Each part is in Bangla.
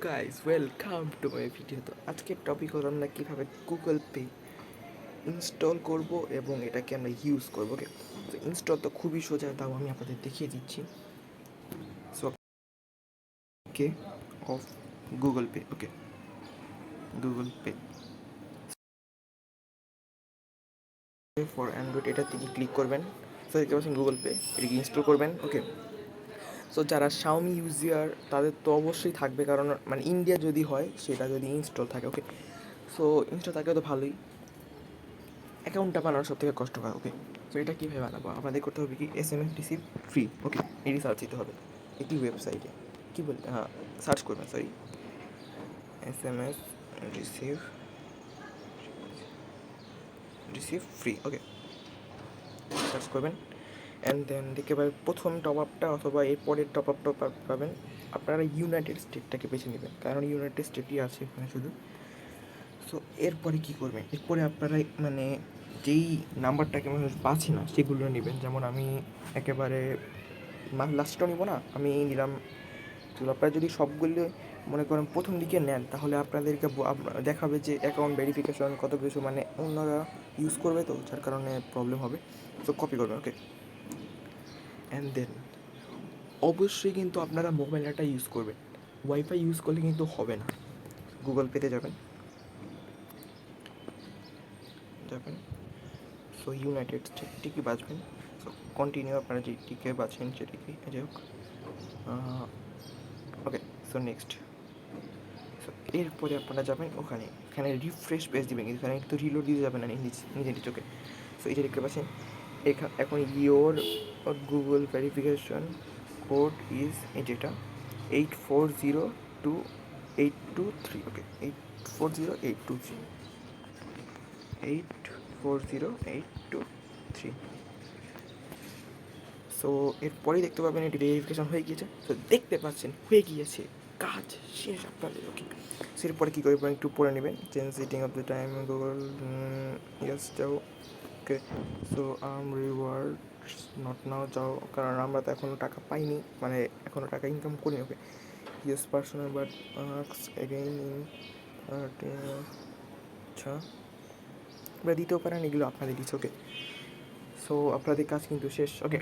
Guys, welcome to my video. তো আজকের টপিক হলো আমরা কীভাবে গুগল পে ইনস্টল করব এবং এটাকে আমরা ইউজ করবো। ওকে, তো ইনস্টল তো খুবই সোজা, তাও আমি আপনাদের দেখিয়ে দিচ্ছি। So okay, of Google pay. Okay, Google pay for Android, এটার থেকে ক্লিক করবেন। সো দেখতে পাচ্ছেন গুগল পে, এটাকে ইনস্টল করবেন। ওকে, সো যারা শাওমি ইউজার তাদের তো অবশ্যই থাকবে, কারণ মানে ইন্ডিয়া যদি হয় সেটা যদি ইনস্টল থাকে। ওকে, সো ইনস্টল থাকলে তো ভালোই। অ্যাকাউন্টটা বানানো সব থেকে কষ্টকর। ওকে, সো এটা কীভাবে বানাবো? আপনাদের করতে হবে কি, SMS রিসিভ ফ্রি। ওকে, এটি সার্চ দিতে হবে একটি ওয়েবসাইটে। কী বলতে, হ্যাঁ, সার্চ করবেন, sorry, SMS receive receive free. Okay, search করবেন অ্যান্ড দেন দেখতে পাবেন প্রথম টপ আপটা অথবা এর পরের টপ আপটা পাবেন। আপনারা ইউনাইটেড স্টেটটাকে বেছে নেবেন, কারণ ইউনাইটেড স্টেটই আছে এখানে শুধু। সো এরপরে কী করবেন, এরপরে আপনারা মানে যেই নাম্বারটাকে মানুষ পাচ্ছে না সেগুলো নেবেন। যেমন আমি একেবারে লাস্টটা নিব না, আমি নিলাম। তো আপনারা যদি সবগুলো মনে করেন প্রথম দিকে নেন, তাহলে আপনাদেরকে দেখাবে যে অ্যাকাউন্ট ভেরিফিকেশন কত কিছু, মানে অন্যরা ইউজ করবে, তো যার কারণে প্রবলেম হবে। তো কপি করবেন। ওকে, অ্যান্ড দেন অবশ্যই কিন্তু আপনারা মোবাইল ডাটা ইউজ করবেন, ওয়াইফাই ইউজ করলে কিন্তু হবে না। গুগল পেতে যাবেন, সো ইউনাইটেড স্টেটটিকে বাঁচবেন। সো কন্টিনিউ, আপনারা যেটিকে বাঁচেন সেটিকে, যাই হোক। ওকে, সো নেক্সট। সো এরপরে আপনারা যাবেন এখানে রিফ্রেশ পেজ দিবেন, এখানে কিন্তু রিলোড দিতে যাবেন না নিজে চোখে। সো এটা দেখতে পাচ্ছেন, এখন your Google verification code is যেটা 840823। ওকে, 840823, 840823। সো এরপরেই দেখতে পাবেন এটি ভেরিফিকেশন হয়ে গিয়েছে। তো দেখতে পাচ্ছেন হয়ে গিয়েছে, কাজ শেষ আপনাদের। ওকে, সো এরপরে কী করবেন একটু পরে নেবেন, change sitting of the time Google, yes যাও। Okay, so rewards not now যাও, কারণ আমরা তো এখনও টাকা পাইনি, মানে এখনও টাকা ইনকাম করিনি। Okay, yes personal but again in, আচ্ছা আপনারা দিতেও পারেন, এগুলো আপনাদের দিচ্ছে। ওকে, সো আপনাদের কাজ কিন্তু শেষ। ওকে,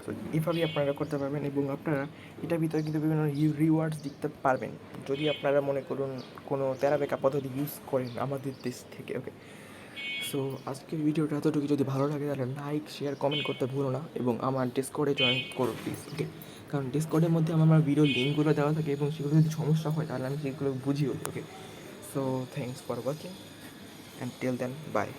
সো এইভাবেই আপনারা করতে পারবেন এবং আপনারা এটার ভিতরে কিন্তু বিভিন্ন রিওয়ার্ডস দিতে পারবেন যদি আপনারা মনে করুন কোনো তেরাবেকা পদ্ধতি ইউজ করেন আমাদের দেশ থেকে। ওকে, সো আজকের ভিডিওটা এতটুকু। যদি ভালো লাগে তাহলে লাইক, শেয়ার, কমেন্ট করতে ভুলো না এবং আমার ডিসকর্ডে জয়েন করো প্লিজ। ওকে, কারণ ডিসকর্ডের মধ্যে আমার ভিডিও লিঙ্কগুলো দেওয়া থাকে এবং সেগুলো যদি সমস্যা হয় তাহলে আমি সেগুলো বুঝিও। Okay, so thanks for watching and till then, by.